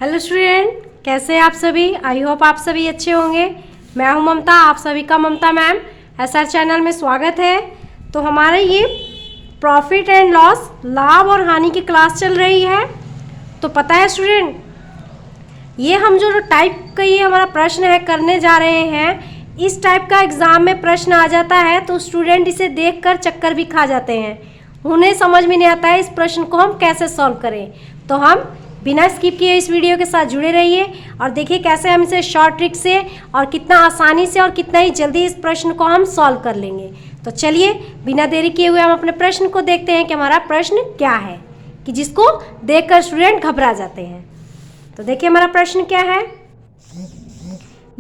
Hello student, कैसे हैं आप सभी। आई होप आप सभी अच्छे होंगे। मैं हूं ममता, आप सभी का ममता मैम एसआर चैनल में स्वागत है। तो हमारे ये प्रॉफिट एंड लॉस, लाभ और हानि की क्लास चल रही है। तो पता है स्टूडेंट, ये हम जो टाइप का ये हमारा प्रश्न है करने जा रहे हैं, इस टाइप का एग्ज़ाम में प्रश्न आ जाता है तो स्टूडेंट इसे देखकर चक्कर भी खा जाते हैं। उन्हें समझ में नहीं आता है इस प्रश्न को हम कैसे सॉल्व करें। तो हम बिना स्किप किए इस वीडियो के साथ जुड़े रहिए और देखिए कैसे हम इसे शॉर्ट ट्रिक से और कितना आसानी से और कितना ही जल्दी इस प्रश्न को हम सॉल्व कर लेंगे। तो चलिए बिना देरी किए हुए हम अपने प्रश्न को देखते हैं कि हमारा प्रश्न क्या है, कि जिसको देखकर स्टूडेंट घबरा जाते हैं। तो देखिए हमारा प्रश्न क्या है।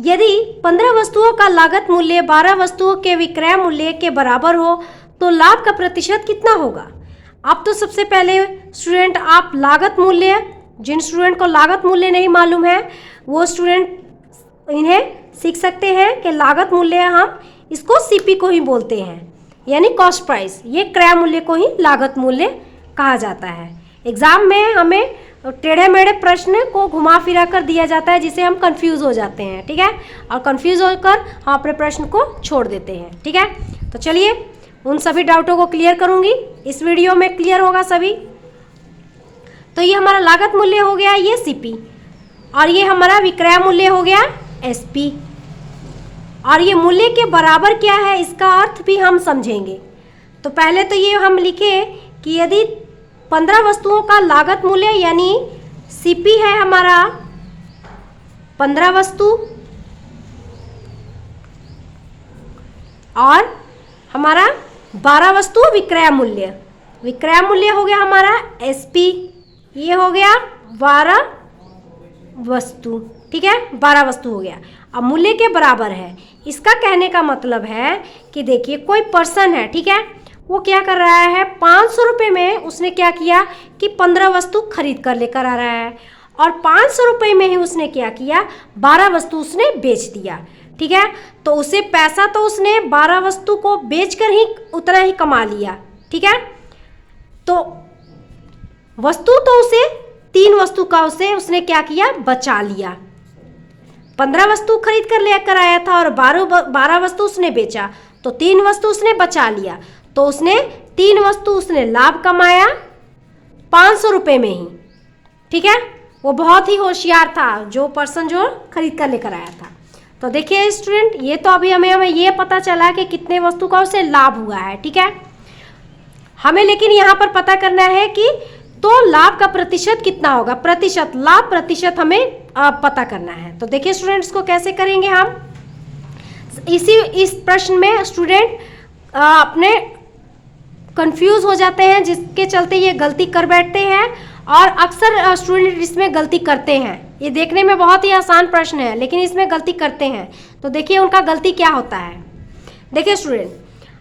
यदि 15 वस्तुओं का लागत मूल्य 12 वस्तुओं के विक्रय मूल्य के बराबर हो तो लाभ का प्रतिशत कितना होगा। अब तो सबसे पहले स्टूडेंट आप लागत मूल्य, जिन स्टूडेंट को लागत मूल्य नहीं मालूम है वो स्टूडेंट इन्हें सीख सकते हैं कि लागत मूल्य हम इसको सीपी को ही बोलते हैं, यानी कॉस्ट प्राइस। ये क्रय मूल्य को ही लागत मूल्य कहा जाता है। एग्जाम में हमें टेढ़े मेढ़े प्रश्न को घुमा फिरा कर दिया जाता है जिसे हम कंफ्यूज हो जाते हैं, ठीक है। और कंफ्यूज होकर हम अपने प्रश्न को छोड़ देते हैं, ठीक है। तो चलिए उन सभी डाउटों को क्लियर करूंगी इस वीडियो में, क्लियर होगा सभी। तो ये हमारा लागत मूल्य हो गया ये सीपी, और ये हमारा विक्रय मूल्य हो गया एसपी। और ये मूल्य के बराबर क्या है इसका अर्थ भी हम समझेंगे। तो पहले तो ये हम लिखे कि यदि 15 वस्तुओं का लागत मूल्य यानी सीपी है हमारा 15 वस्तु, और हमारा 12 वस्तु विक्रय मूल्य, विक्रय मूल्य हो गया हमारा एसपी। ये हो गया 12 वस्तु, ठीक है, 12 वस्तु हो गया। अब मूल्य के बराबर है, इसका कहने का मतलब है कि देखिए कोई पर्सन है, ठीक है, वो क्या कर रहा है 500 रुपये में उसने क्या किया कि 15 वस्तु खरीद कर लेकर आ रहा है, और 500 रुपये में ही उसने क्या किया 12 वस्तु उसने बेच दिया, ठीक है। तो उसे पैसा तो उसने 12 वस्तु को बेचकर ही उतना ही कमा लिया, ठीक है। तो वस्तु तो उसे 3 वस्तु का उसने क्या किया बचा लिया। 15 वस्तु खरीद कर लेकर आया था और 12 वस्तु उसने बेचा, तो 3 वस्तु उसने बचा लिया। तो उसने 3 वस्तु उसने लाभ कमाया 500 रुपये में ही, ठीक है। वो बहुत ही होशियार था जो पर्सन जो खरीद कर लेकर आया था। तो देखिए स्टूडेंट, ये तो अभी हमें ये पता चला कि कितने वस्तु का उसे लाभ हुआ है, ठीक है। हमें लेकिन यहाँ पर पता करना है कि तो लाभ का प्रतिशत कितना होगा, प्रतिशत, लाभ प्रतिशत हमें पता करना है। तो देखिए स्टूडेंट्स को कैसे करेंगे हम। इस प्रश्न में स्टूडेंट अपने कंफ्यूज हो जाते हैं, जिसके चलते ये गलती कर बैठते हैं, और अक्सर स्टूडेंट इसमें गलती करते हैं। ये देखने में बहुत ही आसान प्रश्न है लेकिन इसमें गलती करते हैं। तो देखिए उनका गलती क्या होता है। देखिए स्टूडेंट,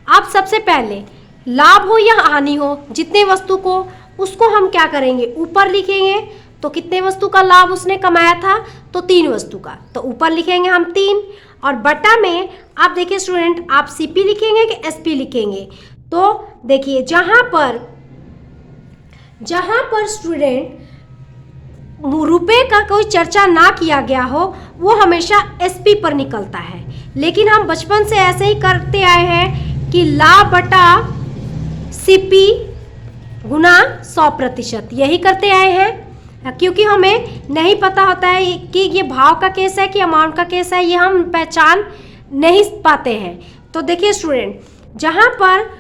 आप सबसे पहले लाभ हो या हानि हो, जितने वस्तु को उसको हम क्या करेंगे ऊपर लिखेंगे। तो कितने वस्तु का लाभ उसने कमाया था, तो 3 वस्तु का, तो ऊपर लिखेंगे हम 3, और बटा में आप देखिए स्टूडेंट आप सीपी लिखेंगे कि एसपी लिखेंगे। तो देखिए जहाँ पर स्टूडेंट रुपए का कोई चर्चा ना किया गया हो वो हमेशा एसपी पर निकलता है। लेकिन हम बचपन से ऐसे ही करते आए हैं कि लाभ बटा सीपी गुना 100%, यही करते आए हैं, क्योंकि हमें नहीं पता होता है कि ये भाव का केस है कि अमाउंट का केस है, ये हम पहचान नहीं पाते हैं। तो देखिए स्टूडेंट, जहाँ पर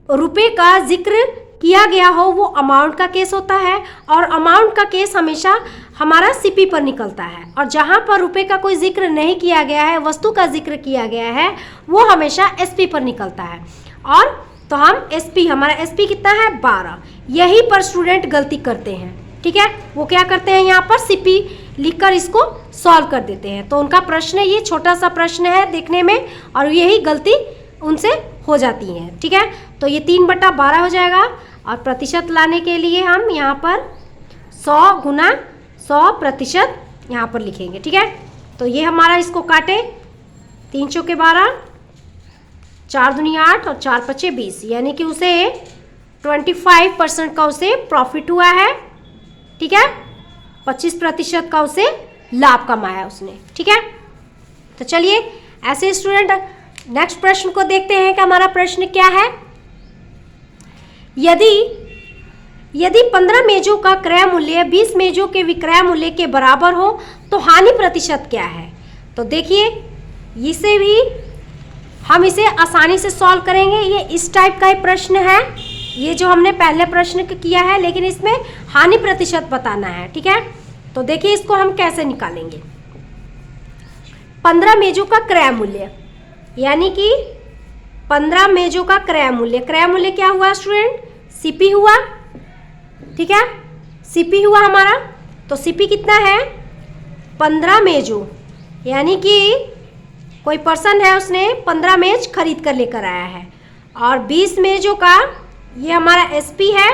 रुपए का जिक्र किया गया हो वो अमाउंट का केस होता है, और अमाउंट का केस हमेशा हमारा सीपी पर निकलता है, और जहाँ पर रुपए का कोई जिक्र नहीं किया गया है, वस्तु का जिक्र किया गया है, वो हमेशा एसपी पर निकलता है। और तो हम एसपी, हमारा एसपी कितना है 12, यहीं पर स्टूडेंट गलती करते हैं, ठीक है। वो क्या करते हैं यहाँ पर सीपी लिखकर इसको सॉल्व कर देते हैं। तो उनका प्रश्न ये छोटा सा प्रश्न है देखने में, और यही गलती उनसे हो जाती है, ठीक है। तो ये 3/12 हो जाएगा, और प्रतिशत लाने के लिए हम यहाँ पर 100 गुना 100% यहाँ पर लिखेंगे, ठीक है। तो ये हमारा इसको काटे, 3 चौके 12, 4 दूनी 8 और 4 पचे 20, यानी कि उसे 25% का उसे प्रॉफिट हुआ है, ठीक है। 25% का उसे लाभ कमाया उसने, ठीक है। तो चलिए ऐसे स्टूडेंट नेक्स्ट प्रश्न को देखते हैं कि हमारा प्रश्न क्या है। यदि 15 मेजों का क्रय मूल्य 20 मेजों के विक्रय मूल्य के बराबर हो तो हानि प्रतिशत क्या है। तो देखिए इसे भी हम इसे आसानी से सॉल्व करेंगे। ये इस टाइप का ही प्रश्न है, ये जो हमने पहले प्रश्न किया है, लेकिन इसमें हानि प्रतिशत बताना है, ठीक है। तो देखिए इसको हम कैसे निकालेंगे। 15 मेजों का क्रय मूल्य, यानी कि 15 मेजों का क्रय मूल्य क्या हुआ स्टूडेंट, सीपी हुआ, ठीक है, सीपी हुआ हमारा। तो सीपी कितना है, 15 मेजों, यानी कि कोई पर्सन है उसने 15 मेज खरीद कर लेकर आया है, और 20 मेजों का ये हमारा एसपी है,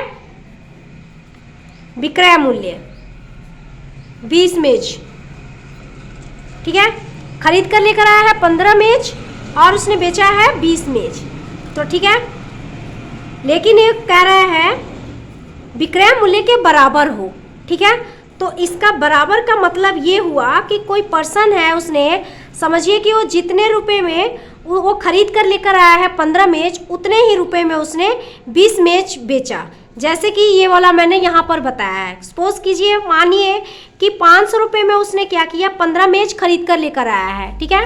विक्रय मूल्य 20 मेज, ठीक है। खरीद कर लेकर आया है 15 मेज और उसने बेचा है 20 मेज, तो ठीक है। लेकिन ये कह रहा है विक्रय मूल्य के बराबर हो, ठीक है। तो इसका बराबर का मतलब ये हुआ कि कोई पर्सन है, उसने समझिए कि वो जितने रुपए में वो खरीद कर लेकर आया है 15 मेज, उतने ही रुपए में उसने 20 मेज बेचा। जैसे कि ये वाला मैंने यहाँ पर बताया है। सपोज कीजिए, मानिए कि 500 रुपये में उसने क्या किया, 15 मेज खरीद कर लेकर आया है, ठीक है,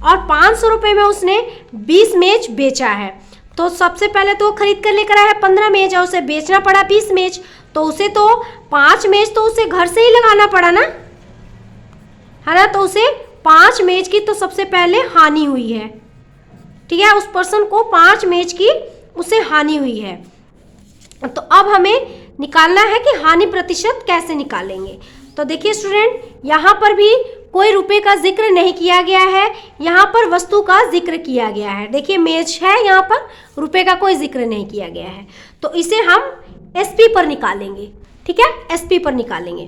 और 500 रुपये में उसने 20 मेज बेचा है। तो सबसे पहले तो खरीद कर लेकर आया है 15 मेज और उसे बेचना पड़ा 20 मेज, तो उसे तो 5 मेज तो उसे घर से ही लगाना पड़ा ना, है ना। तो उसे 5 मेज की तो सबसे पहले हानि हुई है, ठीक है। उस पर्सन को 5 मेज की उसे हानि हुई है। तो अब हमें निकालना है कि हानि प्रतिशत कैसे निकालेंगे। तो देखिए स्टूडेंट, यहाँ पर भी कोई रुपए का जिक्र नहीं किया गया है, यहाँ पर वस्तु का जिक्र किया गया है। देखिए मेज है, यहाँ पर रुपए का कोई जिक्र नहीं किया गया है। तो इसे हम एसपी पर निकालेंगे, ठीक है, एसपी पर निकालेंगे।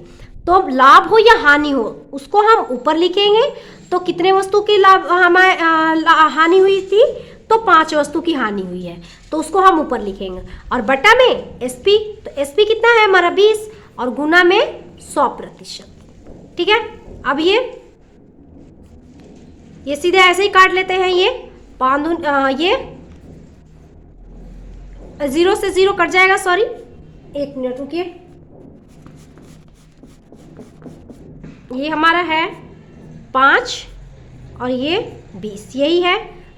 तो लाभ हो या हानि हो उसको हम ऊपर लिखेंगे। तो कितने वस्तु की लाभ हमारे हानि हुई थी, तो 5 वस्तु की हानि हुई है, तो उसको हम ऊपर लिखेंगे। और बटा में एसपी, तो एसपी कितना है हमारा 20 और गुना में 100%, ठीक है। अब ये सीधे ऐसे ही काट लेते हैं, ये 5 ये 0 से 0 कट जाएगा, सॉरी 1 मिनट रुकिए। ये हमारा है 5 और ये 20, यही है।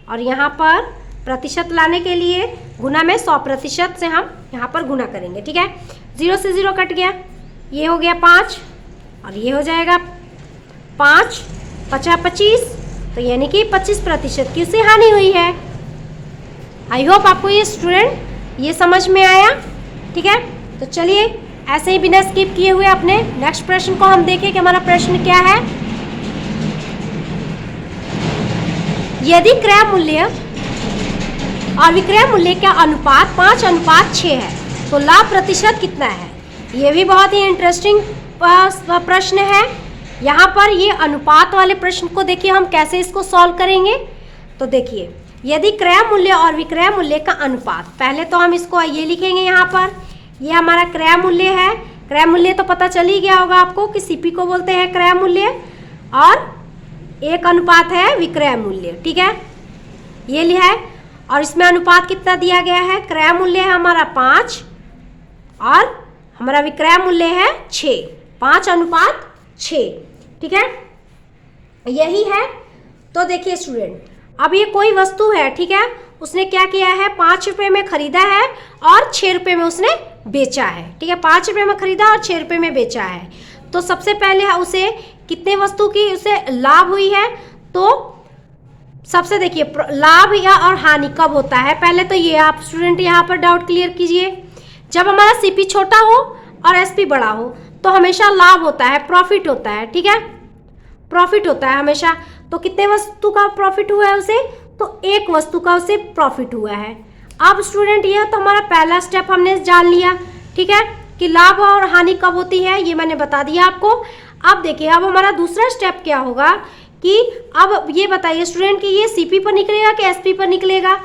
और यहाँ पर प्रतिशत लाने के लिए गुना में 100% से हम यहाँ पर गुना करेंगे, ठीक है। 0 से 0 कट गया, ये हो गया 5 और ये हो जाएगा 5 50 25, तो यानी कि 25% की उसे हानि हुई है। आई होप आपको ये स्टूडेंट ये समझ में आया, ठीक है। तो चलिए ऐसे ही बिना स्किप किए हुए अपने नेक्स्ट प्रश्न को हम देखें कि हमारा प्रश्न क्या है। यदि क्रय मूल्य और विक्रय मूल्य का अनुपात 5:6 है तो लाभ प्रतिशत कितना है। ये भी बहुत ही इंटरेस्टिंग प्रश्न है। यहाँ पर ये अनुपात वाले प्रश्न को देखिए हम कैसे इसको सॉल्व करेंगे। तो देखिए, यदि क्रय मूल्य और विक्रय मूल्य का अनुपात, पहले तो हम इसको ये लिखेंगे, यहाँ पर ये हमारा क्रय मूल्य है। क्रय मूल्य तो पता चल ही गया होगा आपको कि सीपी को बोलते हैं क्रय मूल्य, और एक अनुपात है विक्रय मूल्य, ठीक है, ये लिया है। और इसमें अनुपात कितना दिया गया है, क्रय मूल्य है हमारा 5 और हमारा विक्रय मूल्य है 6, 5:6, ठीक है, यही है। तो देखिए स्टूडेंट, अब ये कोई वस्तु है, ठीक है, उसने क्या किया है, 5 रुपये में खरीदा है और 6 रुपये में उसने बेचा है, ठीक है, 5 रुपये में खरीदा और 6 रुपये में बेचा है। तो सबसे पहले उसे कितने वस्तु की उसे लाभ हुई है, तो सबसे देखिए लाभ या और हानि कब होता है, पहले तो ये आप स्टूडेंट यहाँ पर डाउट क्लियर कीजिए। जब हमारा सीपी छोटा हो और एसपी बड़ा हो तो हमेशा लाभ होता है, प्रॉफिट होता है, ठीक है, प्रॉफिट होता है हमेशा। तो कितने वस्तु का प्रॉफिट हुआ है उसे, तो एक वस्तु का उसे प्रॉफिट हुआ है। अब स्टूडेंट यह तो हमारा पहला स्टेप हमने जान लिया, ठीक है, कि लाभ और हानि कब होती है, ये मैंने बता दिया आपको। अब देखिए, अब हमारा दूसरा स्टेप क्या होगा कि अब ये बताइए स्टूडेंट कि ये सीपी पर निकलेगा कि एसपी पर निकलेगा।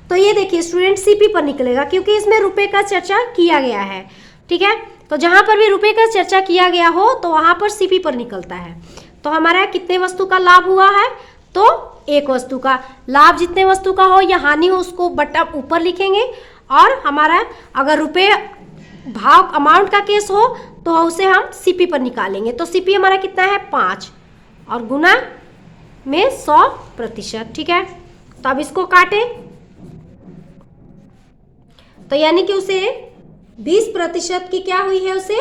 तो ये देखिए स्टूडेंट, सीपी पर निकलेगा क्योंकि इसमें रुपए का चर्चा किया गया है, ठीक है। तो जहाँ पर भी रुपए का चर्चा किया गया हो तो वहाँ पर सीपी पर निकलता है। तो हमारा कितने वस्तु का लाभ हुआ है, तो एक वस्तु का लाभ जितने वस्तु का हो या हानि हो उसको बटा ऊपर लिखेंगे, और हमारा अगर रुपए भाव अमाउंट का केस हो तो उसे हम सीपी पर निकालेंगे। तो सीपी हमारा कितना है 5 और गुना में 100%। ठीक है, तो अब इसको काटें तो यानी कि उसे 20% की क्या हुई है, उसे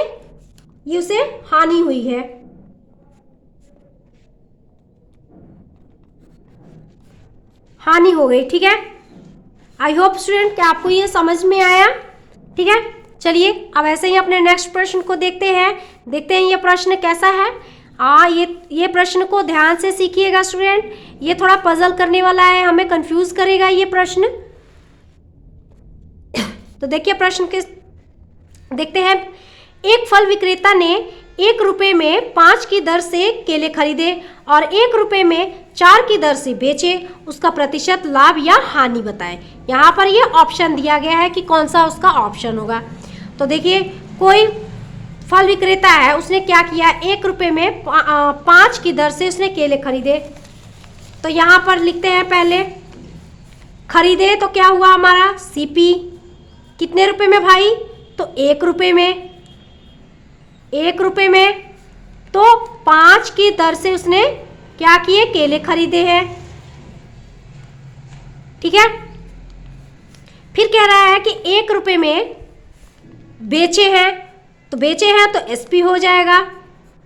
हानि हुई है। हानि हो गई। ठीक है, आई होप स्टूडेंट कि आपको ये समझ में आया। ठीक है, चलिए अब ऐसे ही अपने नेक्स्ट प्रश्न को देखते हैं ये प्रश्न कैसा है। ये प्रश्न को ध्यान से सीखिएगा स्टूडेंट, ये थोड़ा पजल करने वाला है, हमें कंफ्यूज करेगा ये प्रश्न। तो देखिए प्रश्न के देखते हैं। एक फल विक्रेता ने 1 रुपये में 5 की दर से केले खरीदे और 1 रुपये में 4 की दर से बेचे, उसका प्रतिशत लाभ या हानि बताएं। यहाँ पर ये ऑप्शन दिया गया है कि कौन सा उसका ऑप्शन होगा। तो देखिए कोई फल विक्रेता है, उसने क्या किया, 1 रुपये में 5 की दर से उसने केले खरीदे। तो यहाँ पर लिखते हैं पहले खरीदे, तो क्या हुआ हमारा सीपी कितने रुपए में भाई, तो 1 रुपये में। 1 रुपये में तो 5 की दर से उसने क्या किए, केले खरीदे हैं। ठीक है, फिर कह रहा है कि 1 रुपये में बेचे हैं, तो बेचे हैं तो एसपी हो जाएगा।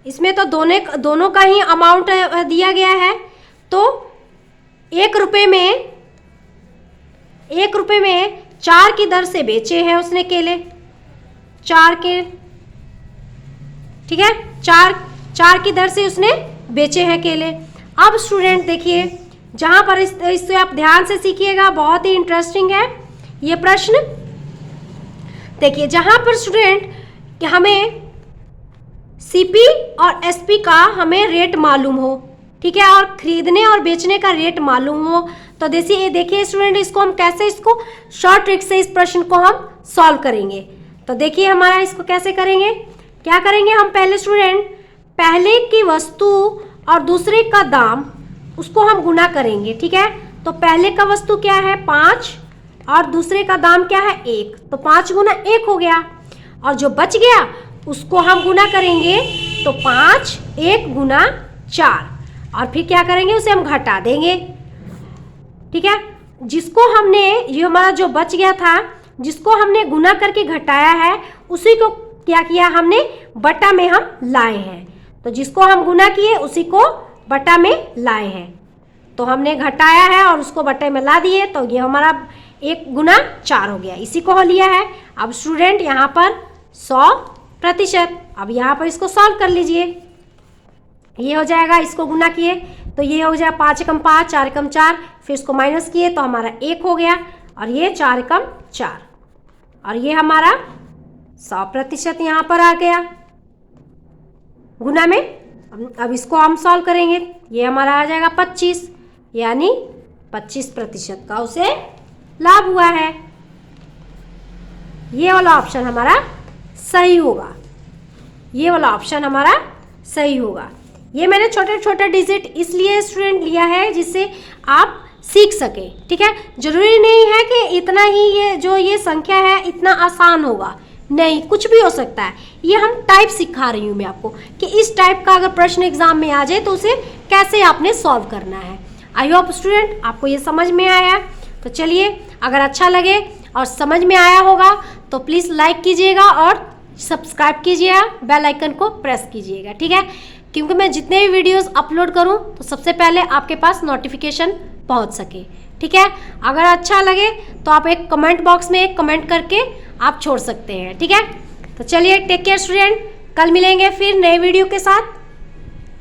इसमें तो दोनों का ही अमाउंट दिया गया है। तो 1 रुपये में 4 की दर से बेचे हैं उसने केले, 4 के, ठीक है, 4 की दर से उसने बेचे हैं केले। अब स्टूडेंट देखिए जहाँ पर इससे आप ध्यान से सीखिएगा, बहुत ही इंटरेस्टिंग है ये प्रश्न। देखिए जहाँ पर स्टूडेंट कि हमें सीपी और एसपी का हमें रेट मालूम हो, ठीक है, और खरीदने और बेचने का रेट मालूम हो, तो देखिए स्टूडेंट इसको हम कैसे, इसको शॉर्ट ट्रिक से इस प्रश्न को हम सॉल्व करेंगे। तो देखिए हमारा इसको कैसे करेंगे, क्या करेंगे हम पहले स्टूडेंट, पहले की वस्तु और दूसरे का दाम उसको हम गुना करेंगे। ठीक है, तो पहले का वस्तु क्या है 5 और दूसरे का दाम क्या है 1, तो 5 गुना 1 हो गया, और जो बच गया उसको हम गुना करेंगे, तो 5 1 गुना 4, और फिर क्या करेंगे उसे हम घटा देंगे। ठीक है, जिसको हमने, ये हमारा जो बच गया था जिसको हमने गुना करके घटाया है, उसी को क्या किया हमने बटा में हम लाए हैं। तो जिसको हम गुना किए उसी को बटा में लाए हैं, तो हमने घटाया है और उसको बटे में ला दिए, तो ये हमारा 1 गुना 4 हो गया, इसी को लिया है। अब स्टूडेंट यहाँ पर 100%, अब यहाँ पर इसको सॉल्व कर लीजिए, ये हो जाएगा, इसको गुना किए तो ये हो जाएगा 5 एकम 5 4 एकम 4, फिर इसको माइनस किए तो हमारा 1 हो गया, और ये 4 एकम 4, और ये हमारा 100% यहाँ पर आ गया गुना में। अब इसको हम सॉल्व करेंगे, ये हमारा आ जाएगा 25, यानी 25% का उसे लाभ हुआ है। ये वाला ऑप्शन हमारा सही होगा, ये वाला ऑप्शन हमारा सही होगा। ये मैंने छोटे छोटे डिजिट इसलिए स्टूडेंट लिया है जिससे आप सीख सके। ठीक है, जरूरी नहीं है कि इतना ही ये संख्या है इतना आसान होगा, नहीं, कुछ भी हो सकता है। ये हम टाइप सिखा रही हूँ मैं आपको कि इस टाइप का अगर प्रश्न एग्जाम में आ जाए तो उसे कैसे आपने सॉल्व करना है। आई होप स्टूडेंट आपको ये समझ में आया। तो चलिए, अगर अच्छा लगे और समझ में आया होगा तो प्लीज़ लाइक कीजिएगा और सब्सक्राइब कीजिएगा, बेल आइकन को प्रेस कीजिएगा। ठीक है, क्योंकि मैं जितने भी वीडियोस अपलोड करूं तो सबसे पहले आपके पास नोटिफिकेशन पहुंच सके। ठीक है, अगर अच्छा लगे तो आप एक कमेंट बॉक्स में एक कमेंट करके आप छोड़ सकते हैं। ठीक है, तो चलिए टेक केयर स्टूडेंट, कल मिलेंगे फिर नए वीडियो के साथ।